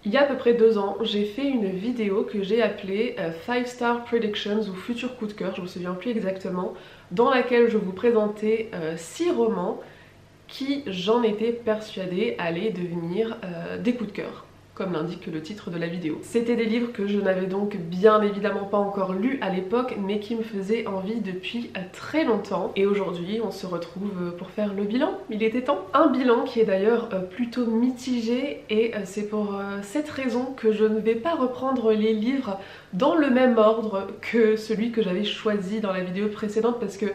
Il y a à peu près 2 ans, j'ai fait une vidéo que j'ai appelée 5 Star Predictions ou Futur coup de cœur, je me souviens plus exactement, dans laquelle je vous présentais 6 romans qui, j'en étais persuadée, allaient devenir des coups de cœur, comme l'indique le titre de la vidéo. C'était des livres que je n'avais donc bien évidemment pas encore lus à l'époque, mais qui me faisaient envie depuis très longtemps. Et aujourd'hui, on se retrouve pour faire le bilan. Il était temps. Un bilan qui est d'ailleurs plutôt mitigé, et c'est pour cette raison que je ne vais pas reprendre les livres dans le même ordre que celui que j'avais choisi dans la vidéo précédente, parce que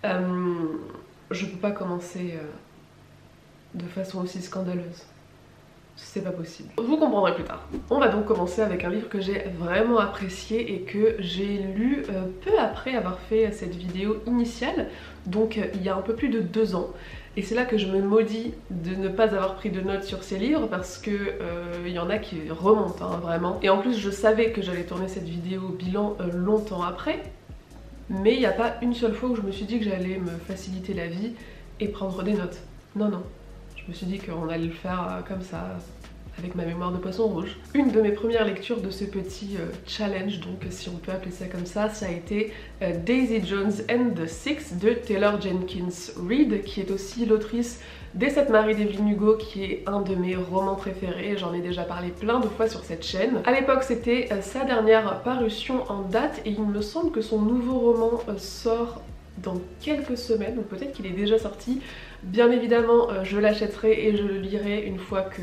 je peux pas commencer de façon aussi scandaleuse. C'est pas possible. Vous comprendrez plus tard. On va donc commencer avec un livre que j'ai vraiment apprécié et que j'ai lu peu après avoir fait cette vidéo initiale, donc il y a un peu plus de 2 ans. Et c'est là que je me maudis de ne pas avoir pris de notes sur ces livres, parce que il y en a qui remontent hein, vraiment. Et en plus je savais que j'allais tourner cette vidéo bilan longtemps après, mais il n'y a pas une seule fois où je me suis dit que j'allais me faciliter la vie et prendre des notes. Non, non. Je me suis dit qu'on allait le faire comme ça, avec ma mémoire de poisson rouge. Une de mes premières lectures de ce petit challenge, donc si on peut appeler ça comme ça a été Daisy Jones and the Six de Taylor Jenkins Reid, qui est aussi l'autrice des 7 maris d'Evelyn Hugo, qui est un de mes romans préférés. J'en ai déjà parlé plein de fois sur cette chaîne. À l'époque, c'était sa dernière parution en date, et il me semble que son nouveau roman sort dans quelques semaines, ou peut-être qu'il est déjà sorti. Bien évidemment, je l'achèterai et je le lirai une fois que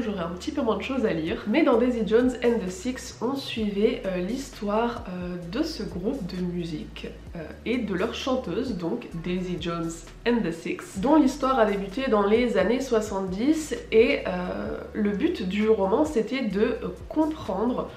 j'aurai un petit peu moins de choses à lire. Mais dans Daisy Jones and the Six, on suivait l'histoire de ce groupe de musique et de leur chanteuse, donc Daisy Jones and the Six, dont l'histoire a débuté dans les années 70, et le but du roman c'était de comprendre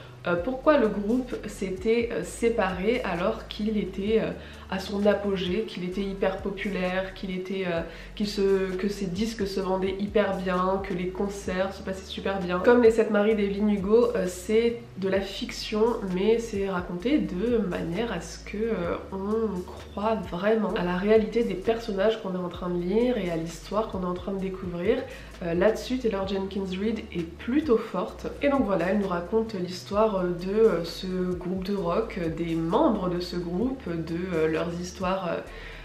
pourquoi le groupe s'était séparé alors qu'il était à son apogée, qu'il était hyper populaire, que ses disques se vendaient hyper bien, que les concerts se passaient super bien. Comme les 7 maris d'Evelyn Hugo, c'est de la fiction, mais c'est raconté de manière à ce que on croit vraiment à la réalité des personnages qu'on est en train de lire et à l'histoire qu'on est en train de découvrir. Là-dessus, Taylor Jenkins Reid est plutôt forte. Et donc voilà, elle nous raconte l'histoire de ce groupe de rock, des membres de ce groupe, de leurs histoires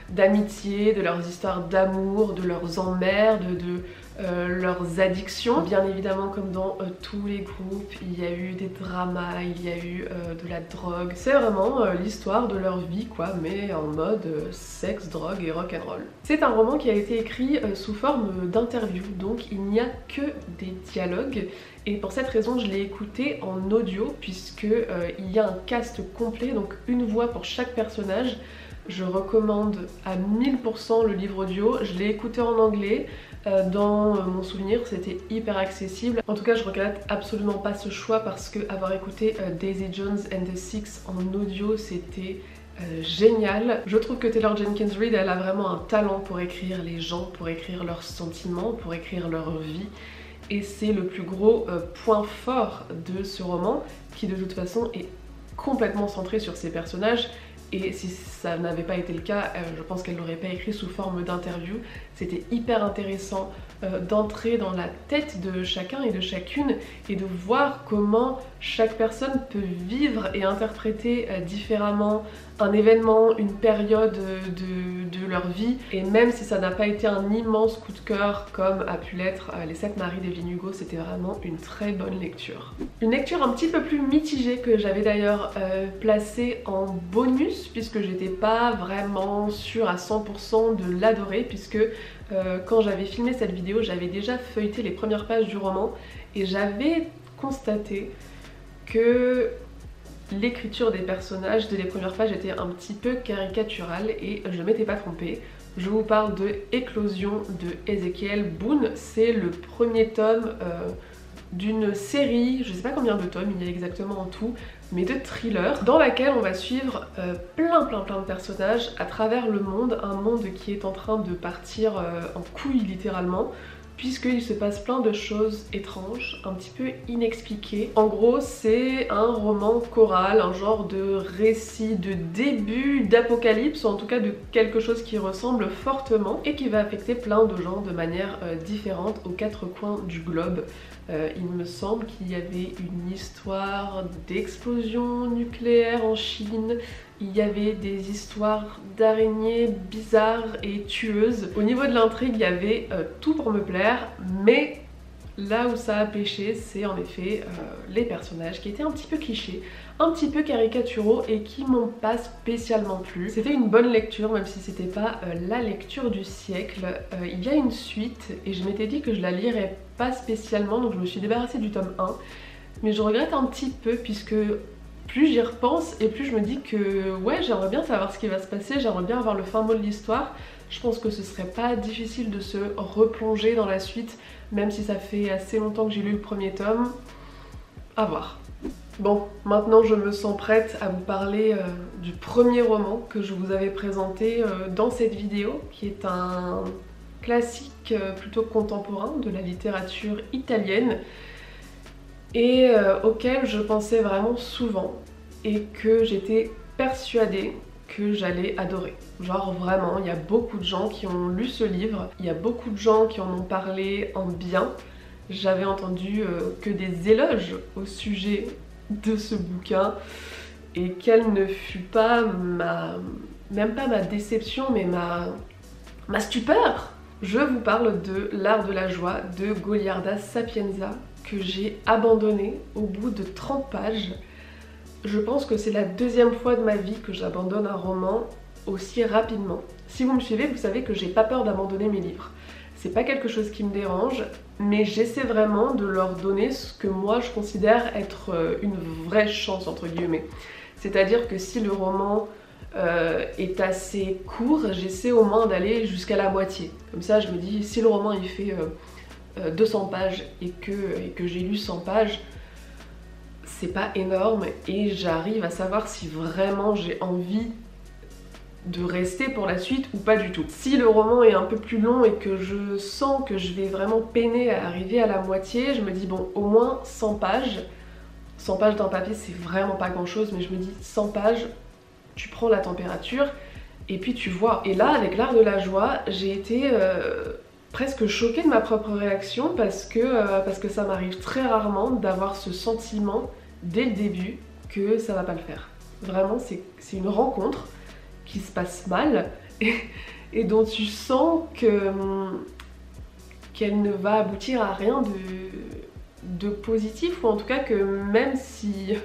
d'amitié, de leurs histoires d'amour, de leurs emmerdes, de leurs addictions. Bien évidemment, comme dans tous les groupes, il y a eu des dramas, il y a eu de la drogue. C'est vraiment l'histoire de leur vie quoi, mais en mode sexe, drogue et rock'n'roll. C'est un roman qui a été écrit sous forme d'interview, donc il n'y a que des dialogues. Et pour cette raison, je l'ai écouté en audio, puisque il y a un cast complet, donc une voix pour chaque personnage. Je recommande à 1000% le livre audio. Je l'ai écouté en anglais. Dans mon souvenir, c'était hyper accessible. En tout cas, je regrette absolument pas ce choix, parce que avoir écouté Daisy Jones and the Six en audio, c'était génial. Je trouve que Taylor Jenkins Reid, elle a vraiment un talent pour écrire les gens, pour écrire leurs sentiments, pour écrire leur vie. Et c'est le plus gros point fort de ce roman, qui de toute façon est complètement centré sur ses personnages. Et si ça n'avait pas été le cas, je pense qu'elle l'aurait pas écrit sous forme d'interview. C'était hyper intéressant d'entrer dans la tête de chacun et de chacune, et de voir comment chaque personne peut vivre et interpréter différemment un événement, une période de leur vie. Et même si ça n'a pas été un immense coup de cœur comme a pu l'être les 7 maris d'Evelyn Hugo, c'était vraiment une très bonne lecture. Une lecture un petit peu plus mitigée, que j'avais d'ailleurs placée en bonus, puisque j'étais pas vraiment sûre à 100% de l'adorer, puisque quand j'avais filmé cette vidéo, j'avais déjà feuilleté les premières pages du roman, et j'avais constaté que l'écriture des personnages dès les premières pages était un petit peu caricaturale, et je m'étais pas trompée. Je vous parle de Éclosion de Ezekiel Boone. C'est le premier tome d'une série, je sais pas combien de tomes il y a exactement en tout, mais de thriller, dans laquelle on va suivre plein de personnages à travers le monde, un monde qui est en train de partir en couille littéralement, puisqu'il se passe plein de choses étranges, un petit peu inexpliquées. En gros, c'est un roman choral, un genre de récit de début d'apocalypse, ou en tout cas de quelque chose qui ressemble fortement et qui va affecter plein de gens de manière différente aux 4 coins du globe. Il me semble qu'il y avait une histoire d'explosion nucléaire en Chine, il y avait des histoires d'araignées bizarres et tueuses. Au niveau de l'intrigue, il y avait tout pour me plaire, mais là où ça a pêché, c'est en effet les personnages qui étaient un petit peu clichés, un petit peu caricaturaux et qui m'ont pas spécialement plu. C'était une bonne lecture, même si c'était pas la lecture du siècle. Il y a une suite et je m'étais dit que je la lirais pas spécialement, donc je me suis débarrassée du tome 1. Mais je regrette un petit peu puisque plus j'y repense et plus je me dis que ouais, j'aimerais bien savoir ce qui va se passer, j'aimerais bien avoir le fin mot de l'histoire. Je pense que ce serait pas difficile de se replonger dans la suite, même si ça fait assez longtemps que j'ai lu le premier tome. À voir. Bon, maintenant je me sens prête à vous parler du premier roman que je vous avais présenté dans cette vidéo, qui est un classique plutôt contemporain de la littérature italienne et auquel je pensais vraiment souvent et que j'étais persuadée que j'allais adorer. Genre vraiment, il y a beaucoup de gens qui ont lu ce livre, il y a beaucoup de gens qui en ont parlé en bien. J'avais entendu que des éloges au sujet de ce bouquin et quelle ne fut pas même pas ma déception, mais ma stupeur. Je vous parle de L'Art de la joie de Goliarda Sapienza que j'ai abandonné au bout de 30 pages. Je pense que c'est la deuxième fois de ma vie que j'abandonne un roman aussi rapidement. Si vous me suivez, vous savez que j'ai pas peur d'abandonner mes livres. C'est pas quelque chose qui me dérange, mais j'essaie vraiment de leur donner ce que moi je considère être une vraie chance entre guillemets. C'est-à-dire que si le roman est assez court, j'essaie au moins d'aller jusqu'à la moitié. Comme ça je me dis, si le roman il fait 200 pages et que j'ai lu 100 pages, c'est pas énorme et j'arrive à savoir si vraiment j'ai envie de rester pour la suite ou pas du tout. Si le roman est un peu plus long et que je sens que je vais vraiment peiner à arriver à la moitié, je me dis bon, au moins 100 pages. 100 pages d'un papier c'est vraiment pas grand chose, mais je me dis 100 pages, tu prends la température et puis tu vois. Et là avec L'Art de la joie, j'ai été presque choquée de ma propre réaction parce que ça m'arrive très rarement d'avoir ce sentiment dès le début que ça va pas le faire. Vraiment c'est une rencontre qui se passe mal et dont tu sens qu'elle ne va aboutir à rien de positif, ou en tout cas que même si...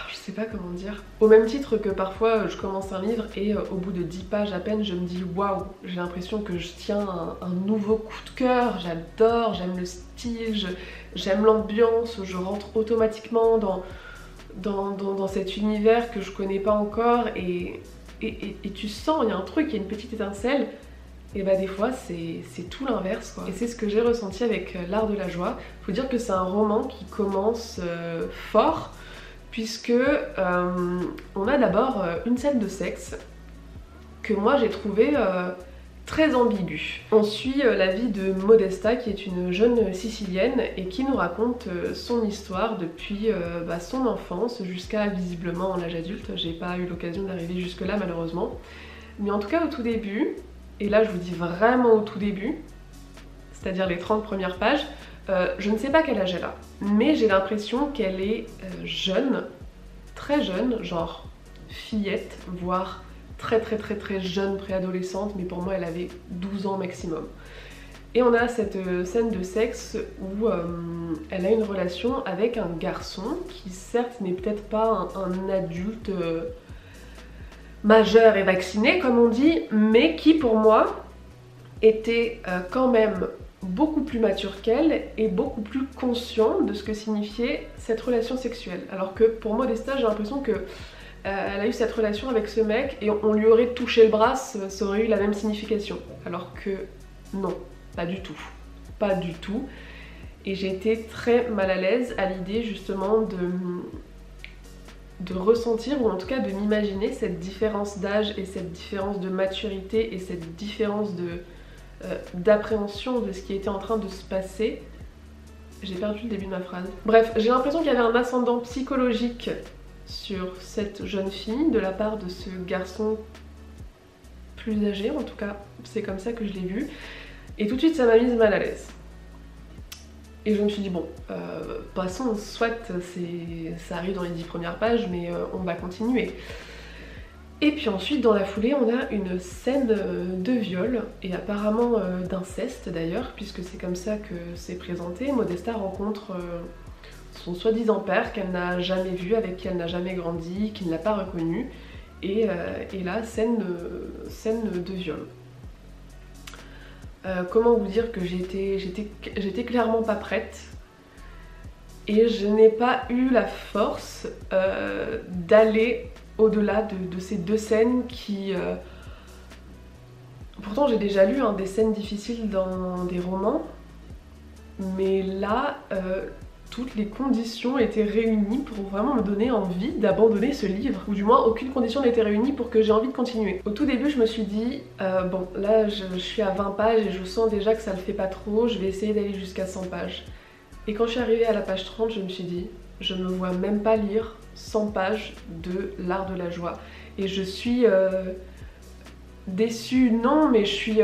je sais pas comment dire. Au même titre que parfois je commence un livre et au bout de 10 pages à peine je me dis waouh, j'ai l'impression que je tiens un nouveau coup de cœur, j'adore, j'aime le style, j'aime l'ambiance, je rentre automatiquement dans cet univers que je connais pas encore et tu sens, il y a un truc, il y a une petite étincelle, et bah des fois c'est tout l'inverse quoi. Et c'est ce que j'ai ressenti avec L'Art de la joie. Faut dire que c'est un roman qui commence fort, puisque on a d'abord une scène de sexe que moi j'ai trouvé très ambiguë. On suit la vie de Modesta, qui est une jeune Sicilienne et qui nous raconte son histoire depuis son enfance jusqu'à visiblement l'âge adulte. J'ai pas eu l'occasion d'arriver jusque là malheureusement, mais en tout cas au tout début, et là je vous dis vraiment au tout début, c'est-à-dire les 30 premières pages, je ne sais pas quel âge elle a, mais j'ai l'impression qu'elle est jeune, très jeune, genre fillette, voire très jeune préadolescente, mais pour moi elle avait 12 ans maximum. Et on a cette scène de sexe où elle a une relation avec un garçon qui certes n'est peut-être pas un adulte majeur et vacciné comme on dit, mais qui pour moi était quand même beaucoup plus mature qu'elle et beaucoup plus conscient de ce que signifiait cette relation sexuelle. Alors que pour Modesta, j'ai l'impression que elle a eu cette relation avec ce mec et on lui aurait touché le bras, ça aurait eu la même signification. Alors que non, pas du tout. Pas du tout. Et j'ai été très mal à l'aise à l'idée justement de ressentir, ou en tout cas de m'imaginer cette différence d'âge et cette différence de maturité et cette différence d'appréhension de ce qui était en train de se passer. J'ai perdu le début de ma phrase. Bref, j'ai l'impression qu'il y avait un ascendant psychologique sur cette jeune fille de la part de ce garçon plus âgé, en tout cas c'est comme ça que je l'ai vu, et tout de suite ça m'a mise mal à l'aise. Et je me suis dit bon, passons, soit ça arrive dans les 10 premières pages, mais on va continuer. Et puis ensuite dans la foulée on a une scène de viol et apparemment d'inceste d'ailleurs, puisque c'est comme ça que c'est présenté. Modesta rencontre son soi-disant père qu'elle n'a jamais vu, avec qui elle n'a jamais grandi, qui ne l'a pas reconnu, et là scène de viol. Comment vous dire que j'étais clairement pas prête et je n'ai pas eu la force d'aller au-delà de ces deux scènes qui... Pourtant j'ai déjà lu des scènes difficiles dans des romans, mais là toutes les conditions étaient réunies pour vraiment me donner envie d'abandonner ce livre, ou du moins aucune condition n'était réunie pour que j'ai envie de continuer. Au tout début je me suis dit, bon là je suis à 20 pages et je sens déjà que ça le fait pas trop, je vais essayer d'aller jusqu'à 100 pages. Et quand je suis arrivée à la page 30, je me suis dit, je me vois même pas lire 100 pages de L'Art de la Joie. Et je suis déçue, non, mais je suis...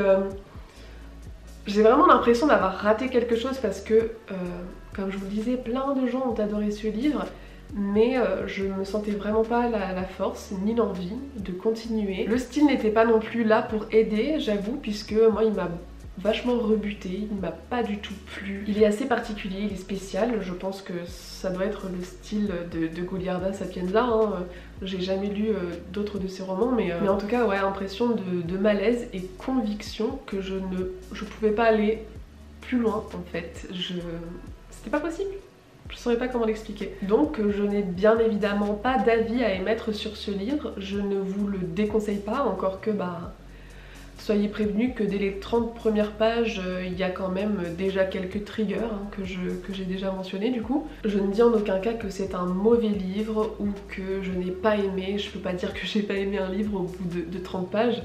J'ai vraiment l'impression d'avoir raté quelque chose parce que, comme je vous le disais, plein de gens ont adoré ce livre, mais je me sentais vraiment pas la force ni l'envie de continuer. Le style n'était pas non plus là pour aider, j'avoue, puisque moi il m'a vachement rebuté, il m'a pas du tout plu. Il est assez particulier, il est spécial, je pense que ça doit être le style de Goliarda Sapienza, hein. J'ai jamais lu d'autres de ses romans, mais en tout cas ouais, impression de malaise et conviction que je pouvais pas aller plus loin en fait. C'était pas possible. Je saurais pas comment l'expliquer. Donc je n'ai bien évidemment pas d'avis à émettre sur ce livre, je ne vous le déconseille pas, encore que soyez prévenus que dès les 30 premières pages, il y a quand même déjà quelques triggers que j'ai déjà mentionnés du coup. Je ne dis en aucun cas que c'est un mauvais livre ou que je n'ai pas aimé. Je peux pas dire que j'ai pas aimé un livre au bout de 30 pages.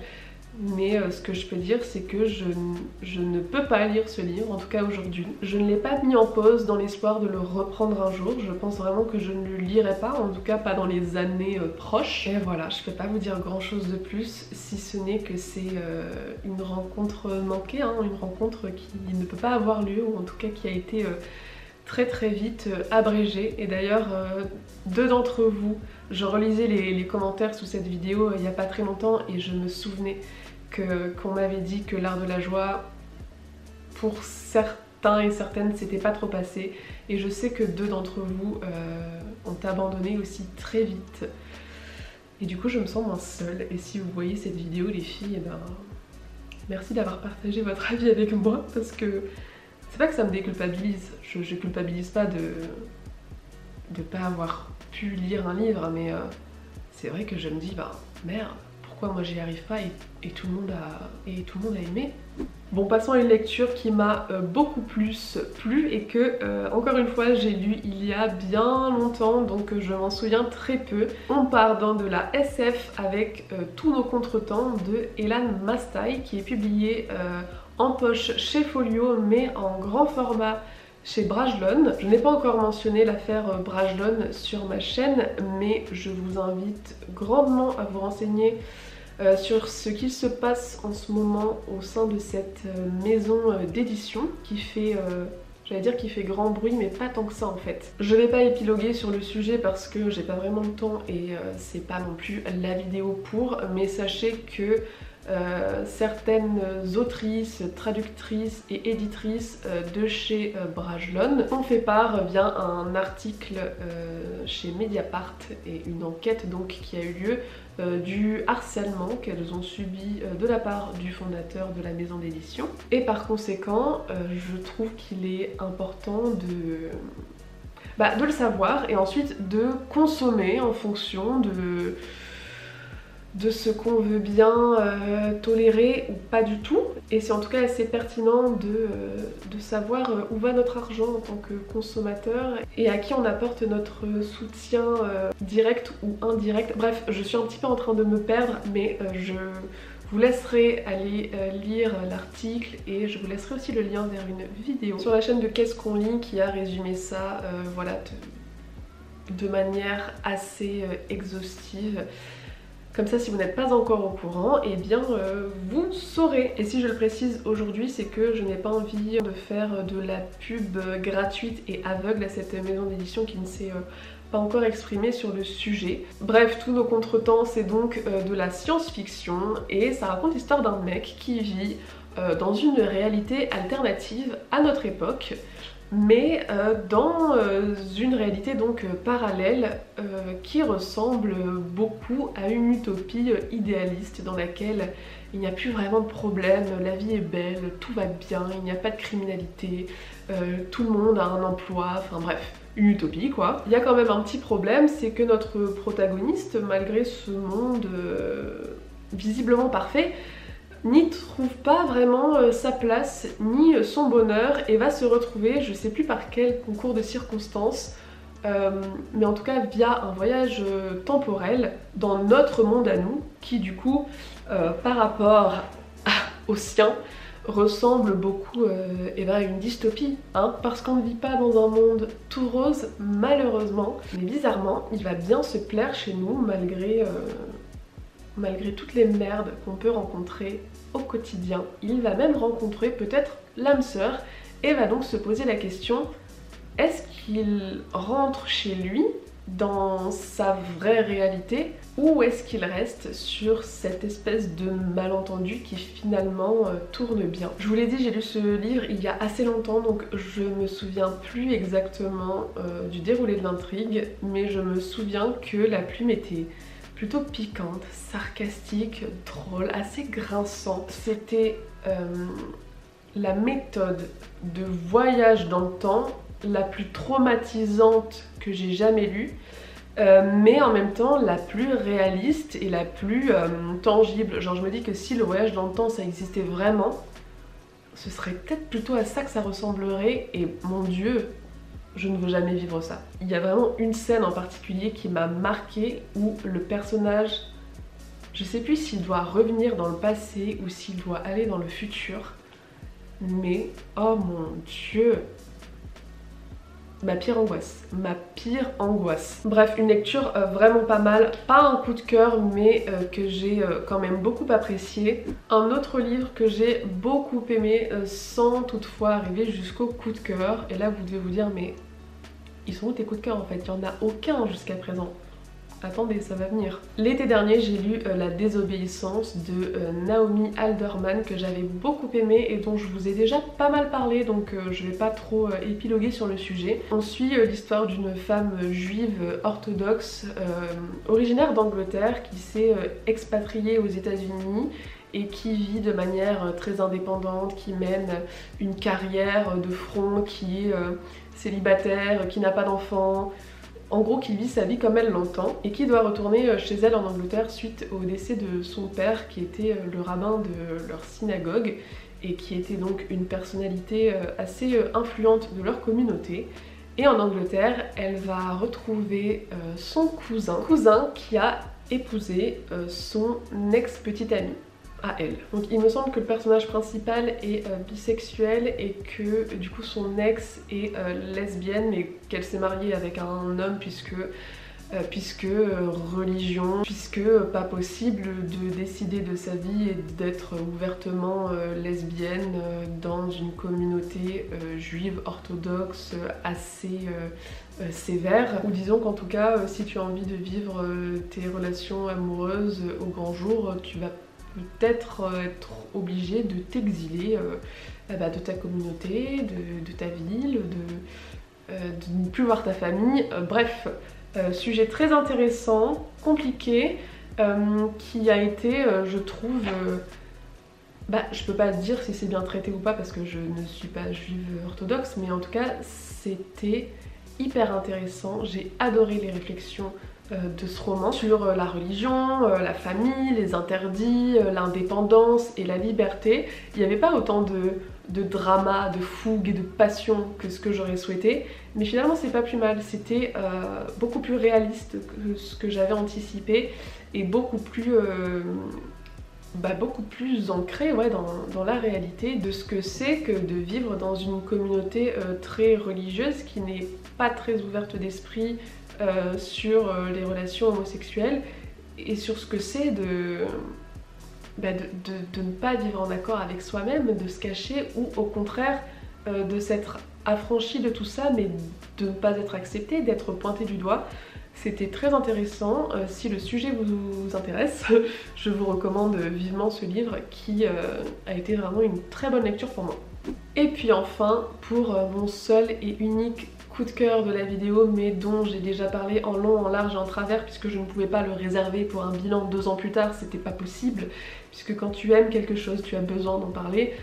Mais ce que je peux dire, c'est que je ne peux pas lire ce livre, en tout cas aujourd'hui. Je ne l'ai pas mis en pause dans l'espoir de le reprendre un jour. Je pense vraiment que je ne le lirai pas, en tout cas pas dans les années proches. Et voilà, je peux pas vous dire grand chose de plus, si ce n'est que c'est une rencontre manquée, une rencontre qui ne peut pas avoir lieu, ou en tout cas qui a été très très vite abrégée. Et d'ailleurs, deux d'entre vous, je relisais les commentaires sous cette vidéo il y a pas très longtemps et je me souvenais qu'on m'avait dit que L'Art de la Joie, pour certains et certaines, c'était pas trop passé. Et je sais que deux d'entre vous ont abandonné aussi très vite. Et du coup je me sens moins seule. Et si vous voyez cette vidéo les filles, merci d'avoir partagé votre avis avec moi, parce que c'est pas que ça me déculpabilise. Je culpabilise pas de pas avoir pu lire un livre, mais c'est vrai que je me dis merde, pourquoi moi j'y arrive pas et tout le monde a aimé. Bon, passons à une lecture qui m'a beaucoup plus plu et que encore une fois j'ai lu il y a bien longtemps, donc je m'en souviens très peu. On part dans de la SF avec Tous nos contretemps de Elan Mastai, qui est publié en poche chez Folio mais en grand format chez Brajlon. Je n'ai pas encore mentionné l'affaire Brajlon sur ma chaîne, mais je vous invite grandement à vous renseigner sur ce qu'il se passe en ce moment au sein de cette maison d'édition qui fait, j'allais dire qui fait grand bruit, mais pas tant que ça en fait. Je vais pas épiloguer sur le sujet parce que j'ai pas vraiment le temps et c'est pas non plus la vidéo pour, mais sachez que certaines autrices, traductrices et éditrices de chez Brajlon ont fait part via un article chez Mediapart et une enquête donc qui a eu lieu du harcèlement qu'elles ont subi de la part du fondateur de la maison d'édition. Et par conséquent, je trouve qu'il est important de le savoir et ensuite de consommer en fonction de ce qu'on veut bien tolérer ou pas du tout. Et c'est en tout cas assez pertinent de savoir où va notre argent en tant que consommateur et à qui on apporte notre soutien direct ou indirect. Bref, je suis un petit peu en train de me perdre, mais je vous laisserai aller lire l'article et je vous laisserai aussi le lien vers une vidéo sur la chaîne de Qu'est-ce qu'on lit qui a résumé ça voilà, de manière assez exhaustive. Comme ça, si vous n'êtes pas encore au courant, eh bien vous saurez. Et si je le précise aujourd'hui, c'est que je n'ai pas envie de faire de la pub gratuite et aveugle à cette maison d'édition qui ne s'est pas encore exprimée sur le sujet. Bref, tous nos contretemps, c'est donc de la science-fiction et ça raconte l'histoire d'un mec qui vit dans une réalité alternative à notre époque, mais dans une réalité donc parallèle qui ressemble beaucoup à une utopie idéaliste dans laquelle il n'y a plus vraiment de problème, la vie est belle, tout va bien, il n'y a pas de criminalité, tout le monde a un emploi, enfin bref, une utopie quoi. Il y a quand même un petit problème, c'est que notre protagoniste, malgré ce monde visiblement parfait, n'y trouve pas vraiment sa place ni son bonheur et va se retrouver, je sais plus par quel concours de circonstances, mais en tout cas via un voyage temporel dans notre monde à nous, qui du coup par rapport au sien ressemble beaucoup à une dystopie, hein, parce qu'on ne vit pas dans un monde tout rose malheureusement, mais bizarrement il va bien se plaire chez nous malgré toutes les merdes qu'on peut rencontrer au quotidien. Il va même rencontrer peut-être l'âme sœur et va donc se poser la question, est-ce qu'il rentre chez lui dans sa vraie réalité ou est-ce qu'il reste sur cette espèce de malentendu qui finalement tourne bien. Je vous l'ai dit, j'ai lu ce livre il y a assez longtemps donc je me souviens plus exactement du déroulé de l'intrigue, mais je me souviens que la plume était plutôt piquante, sarcastique, drôle, assez grinçante. C'était la méthode de voyage dans le temps la plus traumatisante que j'ai jamais lue, mais en même temps la plus réaliste et la plus tangible. Genre je me dis que si le voyage dans le temps ça existait vraiment, ce serait peut-être plutôt à ça que ça ressemblerait et mon Dieu, je ne veux jamais vivre ça. Il y a vraiment une scène en particulier qui m'a marquée où le personnage, je sais plus s'il doit revenir dans le passé ou s'il doit aller dans le futur, mais oh mon Dieu, ma pire angoisse, ma pire angoisse. Bref, une lecture vraiment pas mal, pas un coup de cœur mais que j'ai quand même beaucoup apprécié. Un autre livre que j'ai beaucoup aimé sans toutefois arriver jusqu'au coup de cœur, et là vous devez vous dire mais ils sont où tes coups de cœur en fait, il n'y en a aucun jusqu'à présent. Attendez, ça va venir. L'été dernier, j'ai lu La désobéissance de Naomi Alderman que j'avais beaucoup aimé et dont je vous ai déjà pas mal parlé, donc je vais pas trop épiloguer sur le sujet. On suit l'histoire d'une femme juive orthodoxe originaire d'Angleterre qui s'est expatriée aux États-Unis et qui vit de manière très indépendante, qui mène une carrière de front, qui est célibataire, qui n'a pas d'enfants. En gros, qui vit sa vie comme elle l'entend et qui doit retourner chez elle en Angleterre suite au décès de son père qui était le rabbin de leur synagogue et qui était donc une personnalité assez influente de leur communauté. Et en Angleterre, elle va retrouver son cousin qui a épousé son ex-petite amie à elle. Donc il me semble que le personnage principal est bisexuel et que du coup son ex est lesbienne mais qu'elle s'est mariée avec un homme puisque religion, puisque pas possible de décider de sa vie et d'être ouvertement lesbienne dans une communauté juive orthodoxe assez sévère. Ou disons qu'en tout cas si tu as envie de vivre tes relations amoureuses au grand jour, tu vas peut-être être obligé de t'exiler de ta communauté, de ta ville, de ne plus voir ta famille, bref, sujet très intéressant, compliqué, qui a été, je trouve, je peux pas dire si c'est bien traité ou pas parce que je ne suis pas juive orthodoxe, mais en tout cas c'était hyper intéressant, j'ai adoré les réflexions de ce roman sur la religion, la famille, les interdits, l'indépendance et la liberté. Il n'y avait pas autant de drama, de fougue et de passion que ce que j'aurais souhaité, mais finalement c'est pas plus mal, c'était beaucoup plus réaliste que ce que j'avais anticipé et beaucoup plus ancré dans la réalité de ce que c'est que de vivre dans une communauté très religieuse qui n'est pas très ouverte d'esprit sur les relations homosexuelles et sur ce que c'est de ne pas vivre en accord avec soi-même, de se cacher ou au contraire de s'être affranchi de tout ça mais de ne pas être accepté, d'être pointé du doigt. C'était très intéressant. Si le sujet vous intéresse, je vous recommande vivement ce livre qui a été vraiment une très bonne lecture pour moi. Et puis enfin, pour mon seul et unique coup de cœur de la vidéo, mais dont j'ai déjà parlé en long, en large et en travers, puisque je ne pouvais pas le réserver pour un bilan 2 ans plus tard, c'était pas possible, puisque quand tu aimes quelque chose, tu as besoin d'en parler.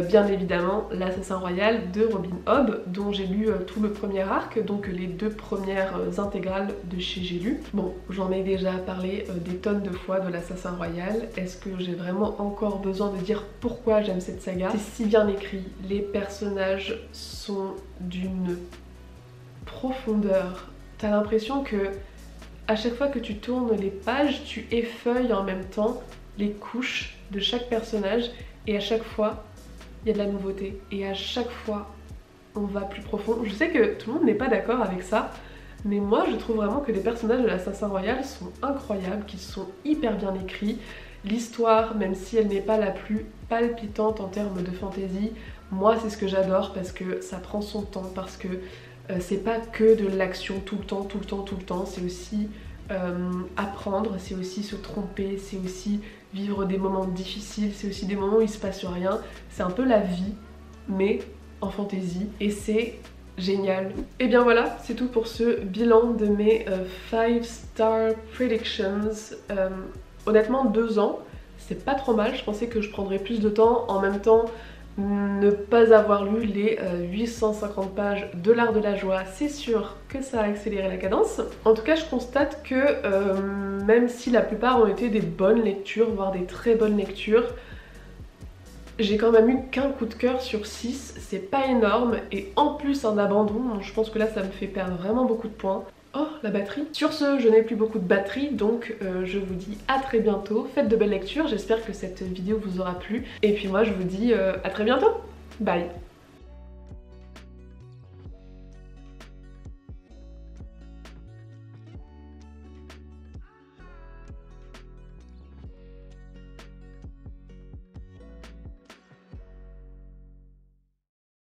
Bien évidemment, L'Assassin Royal de Robin Hobb, dont j'ai lu tout le premier arc, donc les 2 premières intégrales de chez J'ai lu. Bon, j'en ai déjà parlé des tonnes de fois de L'Assassin Royal. Est-ce que j'ai vraiment encore besoin de dire pourquoi j'aime cette saga? C'est si bien écrit, les personnages sont d'une profondeur. T'as l'impression que à chaque fois que tu tournes les pages, tu effeuilles en même temps les couches de chaque personnage et à chaque fois, il y a de la nouveauté et à chaque fois on va plus profond. Je sais que tout le monde n'est pas d'accord avec ça, mais moi je trouve vraiment que les personnages de l'Assassin Royal sont incroyables, qu'ils sont hyper bien écrits. L'histoire, même si elle n'est pas la plus palpitante en termes de fantasy, moi c'est ce que j'adore parce que ça prend son temps, parce que c'est pas que de l'action tout le temps, tout le temps, tout le temps, c'est aussi apprendre, c'est aussi se tromper, c'est aussi vivre des moments difficiles, c'est aussi des moments où il se passe rien, c'est un peu la vie, mais en fantaisie, et c'est génial. Et bien voilà, c'est tout pour ce bilan de mes 5-star predictions. Honnêtement 2 ans, c'est pas trop mal, je pensais que je prendrais plus de temps, en même temps ne pas avoir lu les 850 pages de l'art de la joie, c'est sûr que ça a accéléré la cadence. En tout cas, je constate que même si la plupart ont été des bonnes lectures, voire des très bonnes lectures, j'ai quand même eu qu'un coup de cœur sur 6, c'est pas énorme, et en plus un abandon, donc je pense que là ça me fait perdre vraiment beaucoup de points. Oh, la batterie. Sur ce, je n'ai plus beaucoup de batterie, donc je vous dis à très bientôt. Faites de belles lectures, j'espère que cette vidéo vous aura plu. Et puis moi, je vous dis à très bientôt. Bye.